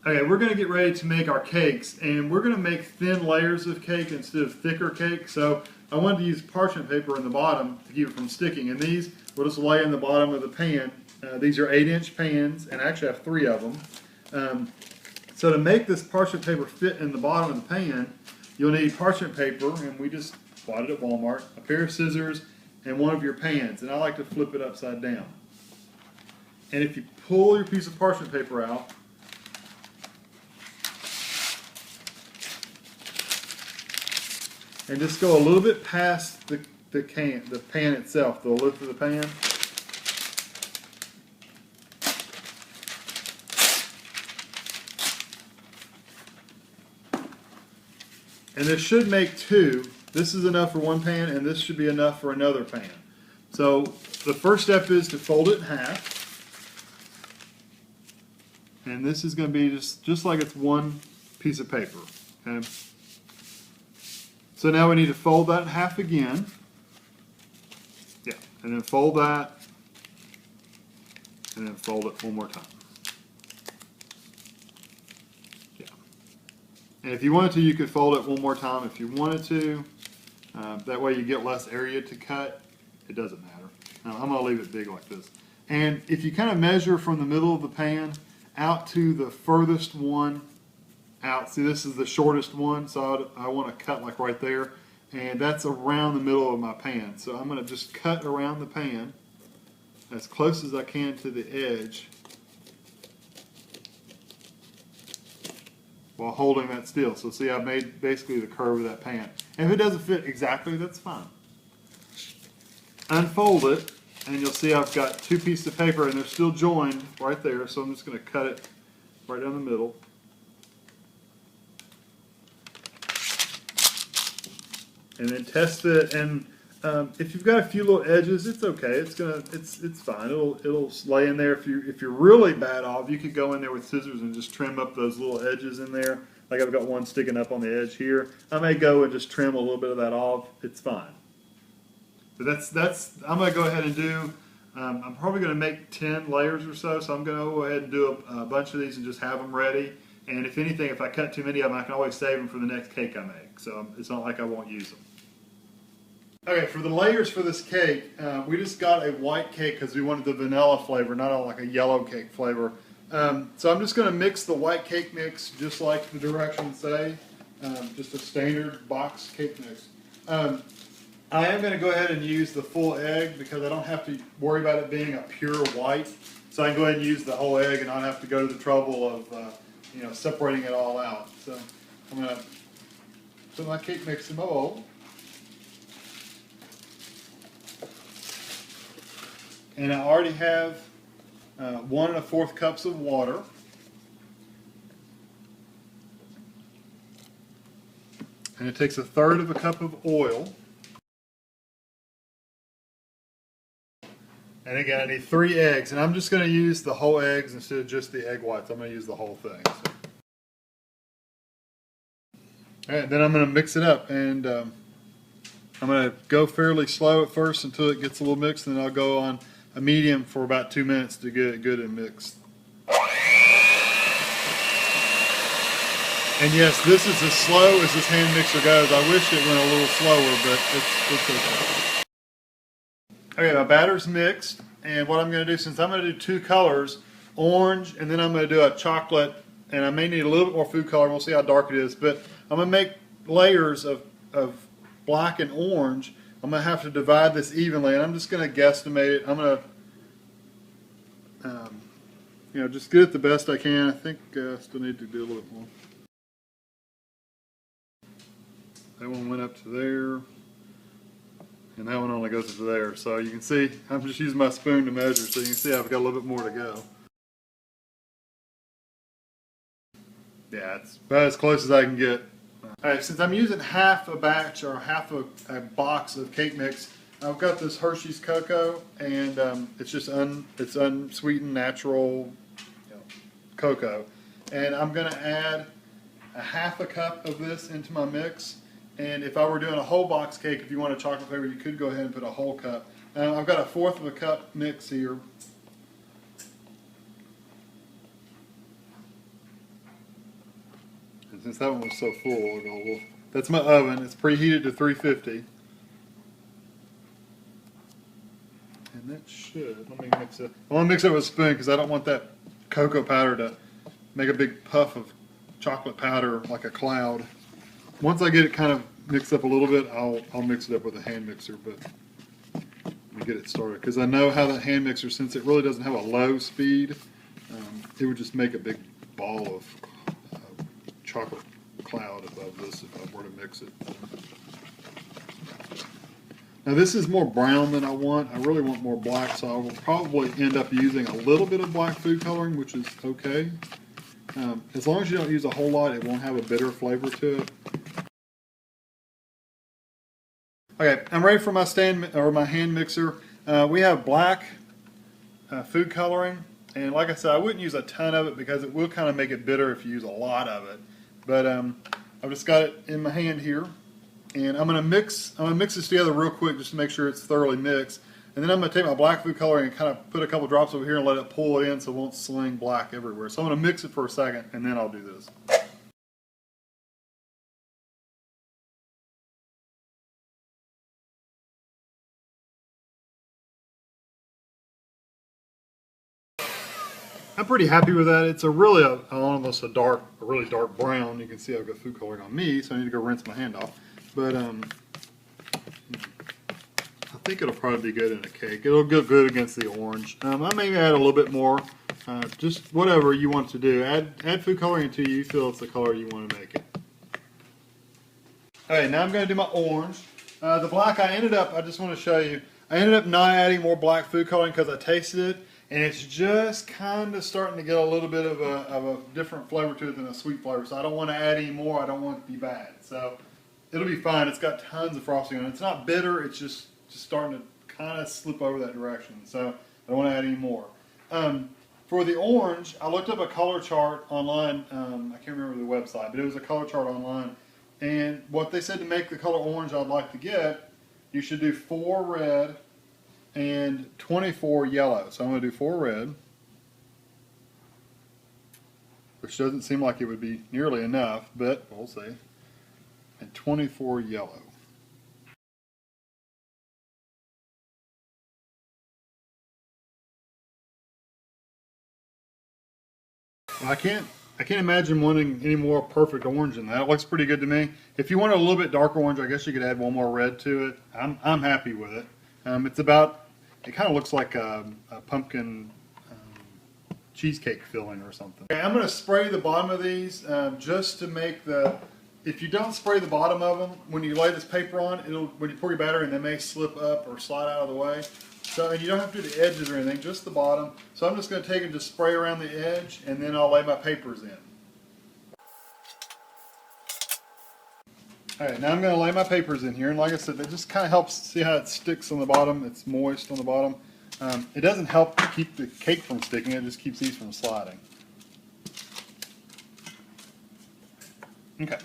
Okay, we're going to get ready to make our cakes, and we're going to make thin layers of cake instead of thicker cake. So I wanted to use parchment paper in the bottom to keep it from sticking, and these we'll just lay in the bottom of the pan. These are 8-inch pans, and I actually have 3 of them. So to make this parchment paper fit in the bottom of the pan, you'll need parchment paper, and we just bought it at Walmart, a pair of scissors, and one of your pans, and I like to flip it upside down. And if you pull your piece of parchment paper out, and just go a little bit past the pan itself, the lip of the pan. And this should make 2. This is enough for one pan, and this should be enough for another pan. So the first step is to fold it in half. And this is going to be just like it's one piece of paper. Okay? So now we need to fold that in half again. Yeah, and then fold that, and then fold it one more time. Yeah. And if you wanted to, you could fold it one more time if you wanted to. That way you get less area to cut. It doesn't matter. Now, I'm going to leave it big like this. And if you kind of measure from the middle of the pan out to the furthest one out, see, this is the shortest one, so I want to cut like right there, and that's around the middle of my pan. So I'm going to just cut around the pan as close as I can to the edge while holding that still. So see, I've made basically the curve of that pan. And if it doesn't fit exactly, that's fine. Unfold it, and you'll see I've got 2 pieces of paper, and they're still joined right there, so I'm just going to cut it right down the middle. And then test it, and if you've got a few little edges, it's okay. It's fine. It'll lay in there. If you're really bad off, you could go in there with scissors and just trim up those little edges in there. Like I've got one sticking up on the edge here. I may go and just trim a little bit of that off. It's fine. But that's I'm going to go ahead and do. I'm probably going to make 10 layers or so. So I'm going to go ahead and do a bunch of these and just have them ready. And if anything, if I cut too many of them, I can always save them for the next cake I make. So it's not like I won't use them. Okay, for the layers for this cake, we just got a white cake because we wanted the vanilla flavor, not like a yellow cake flavor. So I'm just going to mix the white cake mix just like the directions say, just a standard box cake mix. I am going to go ahead and use the full egg because I don't have to worry about it being a pure white. So I can go ahead and use the whole egg and not have to go to the trouble of separating it all out. So I'm going to put my cake mix in my bowl. And I already have 1 1/4 cups of water. And it takes 1/3 cup of oil. And again, I need 3 eggs. And I'm just going to use the whole eggs instead of just the egg whites. I'm going to use the whole thing. So. All right, then I'm going to mix it up. And I'm going to go fairly slow at first until it gets a little mixed. And then I'll go on a medium for about 2 minutes to get it good and mixed. And yes, this is as slow as this hand mixer goes. I wish it went a little slower, but it's okay. Okay, my batter's mixed, and what I'm going to do, since I'm going to do 2 colors, orange, and then I'm going to do a chocolate, and I may need a little bit more food color. We'll see how dark it is, but I'm going to make layers of black and orange. I'm going to have to divide this evenly, and I'm just going to guesstimate it. I'm going to, just get it the best I can. I think I still need to do a little bit more. That one went up to there, and that one only goes to there. So you can see, I'm just using my spoon to measure, so you can see I've got a little bit more to go. Yeah, it's about as close as I can get. Alright, since I'm using half a batch or half a box of cake mix, I've got this Hershey's cocoa, and it's just it's unsweetened natural cocoa. And I'm going to add a 1/2 cup of this into my mix. And if I were doing a whole box cake, if you want a chocolate flavor, you could go ahead and put a whole cup. I've got a 1/4 cup mix here. since that one was so full, I'll go, well, that's my oven. It's preheated to 350. And that should, let me mix it. I want to mix it with a spoon because I don't want that cocoa powder to make a big puff of chocolate powder like a cloud. Once I get it kind of mixed up a little bit, I'll mix it up with a hand mixer, but let me get it started. Because I know how that hand mixer, since it really doesn't have a low speed, it would just make a big ball of chocolate cloud above this if I were to mix it. Now this is more brown than I want. I really want more black, so I will probably end up using a little bit of black food coloring, which is okay. As long as you don't use a whole lot, it won't have a bitter flavor to it. Okay, I'm ready for my my hand mixer. We have black food coloring, and like I said, I wouldn't use a ton of it because it will kind of make it bitter if you use a lot of it. But I've just got it in my hand here, and I'm gonna mix this together real quick just to make sure it's thoroughly mixed. And then I'm gonna take my black food coloring and kind of put a couple drops over here and let it pull it in so it won't sling black everywhere. So I'm gonna mix it for a second, and then I'll do this. I'm pretty happy with that. It's almost a really dark brown. You can see I've got food coloring on me, so I need to go rinse my hand off. But I think it'll probably be good in a cake. It'll go good against the orange. I may add a little bit more. Just whatever you want to do. Add food coloring until you feel it's the color you want to make it. Okay, now I'm going to do my orange. The black I just want to show you, I ended up not adding more black food coloring because I tasted it. And it's just kind of starting to get a little bit of a different flavor to it than a sweet flavor. So I don't want to add any more. I don't want it to be bad. So it'll be fine. It's got tons of frosting on it. It's not bitter. It's just starting to kind of slip over that direction. So I don't want to add any more. For the orange, I looked up a color chart online. I can't remember the website, but it was a color chart online. And what they said to make the color orange I'd like to get, you should do 4 red and 24 yellow. So I'm going to do 4 red, which doesn't seem like it would be nearly enough, but we'll see, and 24 yellow. Well, I can't imagine wanting any more perfect orange than that. It looks pretty good to me. If you want a little bit darker orange, I guess you could add 1 more red to it. I'm happy with it. It kind of looks like a pumpkin cheesecake filling or something. Okay, I'm going to spray the bottom of these just to make if you don't spray the bottom of them, when you lay this paper on, when you pour your batter in, they may slip up or slide out of the way. So, and you don't have to do the edges or anything, just the bottom. So I'm just going to take and just spray around the edge, and then I'll lay my papers in. Alright, now I'm going to lay my papers in here, and like I said, that just kind of helps. See how it sticks on the bottom? It's moist on the bottom. It doesn't help keep the cake from sticking, it just keeps these from sliding. Okay,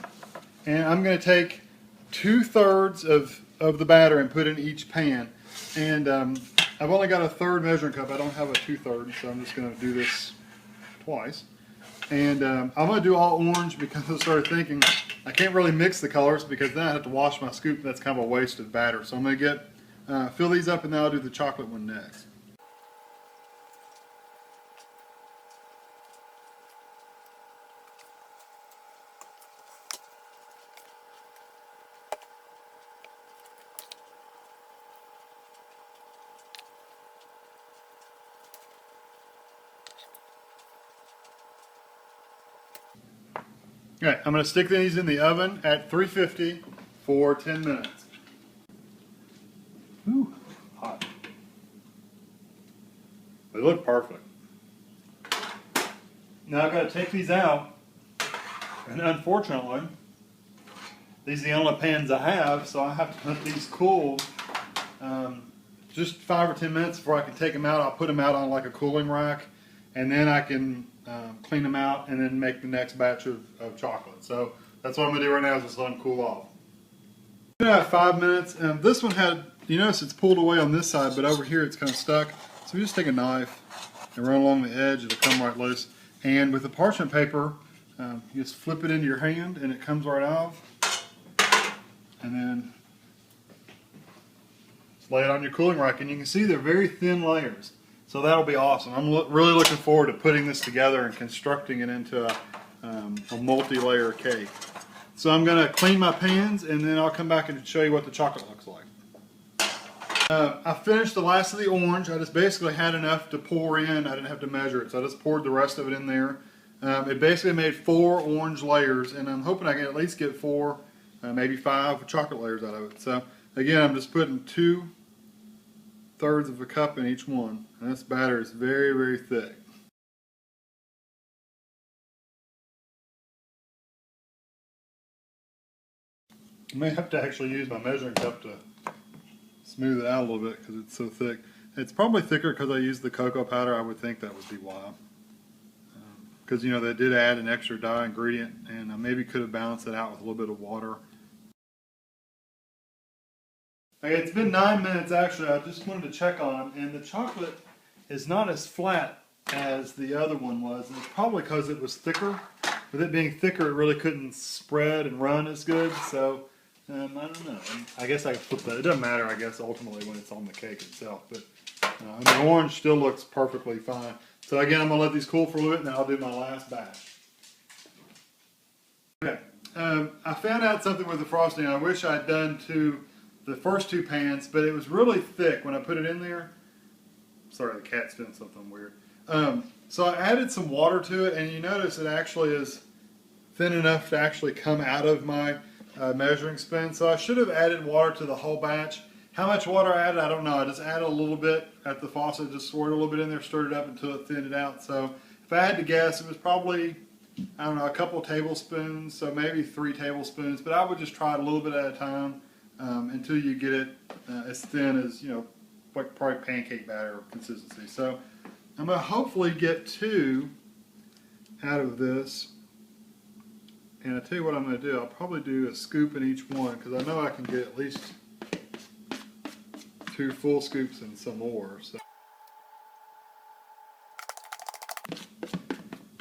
and I'm going to take 2/3 of the batter and put in each pan. And I've only got a 1/3 measuring cup, I don't have a 2/3, so I'm just going to do this twice. And I'm going to do all orange because I started thinking I can't really mix the colors because then I have to wash my scoop. That's kind of a waste of batter. So I'm going to fill these up, and then I'll do the chocolate one next. Okay, I'm going to stick these in the oven at 350 for 10 minutes. Ooh, hot. They look perfect. Now I've got to take these out, and unfortunately, these are the only pans I have, so I have to let these cool just 5 or 10 minutes before I can take them out. I'll put them out on like a cooling rack, and then I can clean them out and then make the next batch of chocolate. So that's what I'm going to do right now, is just let them cool off. I'm going to have 5 minutes. This one had, you notice it's pulled away on this side, but over here it's kind of stuck. So you just take a knife and run along the edge, it'll come right loose. And with the parchment paper, You just flip it into your hand and it comes right off. And then just lay it on your cooling rack, and you can see they're very thin layers. So that'll be awesome. I'm really looking forward to putting this together and constructing it into a multi-layer cake. So I'm going to clean my pans, and then I'll come back and show you what the chocolate looks like. I finished the last of the orange. I just basically had enough to pour in. I didn't have to measure it, so I just poured the rest of it in there. It basically made 4 orange layers, and I'm hoping I can at least get 4, maybe 5 chocolate layers out of it. So again, I'm just putting 2/3 of a cup in each one, and this batter is very, very thick. I may have to actually use my measuring cup to smooth it out a little bit because it's so thick. It's probably thicker because I used the cocoa powder. I would think that would be why. Because, you know, they did add an extra dye ingredient, and I maybe could have balanced it out with a little bit of water. Okay, it's been 9 minutes actually. I just wanted to check on them, and the chocolate is not as flat as the other one was, and it's probably because it was thicker. With it being thicker, it really couldn't spread and run as good, so I don't know. I guess I could flip that. It doesn't matter, I guess, ultimately when it's on the cake itself, but and the orange still looks perfectly fine. So again, I'm going to let these cool for a little bit, and then I'll do my last batch. Okay, I found out something with the frosting I wish I'd done to the first 2 pans, but it was really thick when I put it in there. Sorry, the cat's doing something weird. So I added some water to it, and you notice it actually is thin enough to actually come out of my measuring spoon. So I should have added water to the whole batch. How much water I added, I don't know. I just added a little bit at the faucet, just poured a little bit in there, stirred it up until it thinned it out. So if I had to guess, it was probably, I don't know, a couple of tablespoons, so maybe 3 tablespoons. But I would just try it a little bit at a time until you get it as thin as, you know, like probably pancake batter consistency. So I'm going to hopefully get 2 out of this. And I'll tell you what I'm going to do. I'll probably do a scoop in each one because I know I can get at least 2 full scoops and some more. So.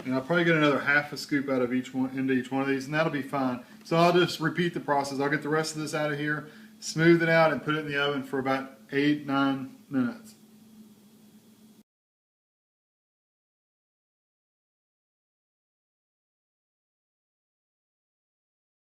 And I'll probably get another half a scoop out of each one into each one of these, and that'll be fine. So I'll just repeat the process. I'll get the rest of this out of here, smooth it out, and put it in the oven for about 8-9 minutes.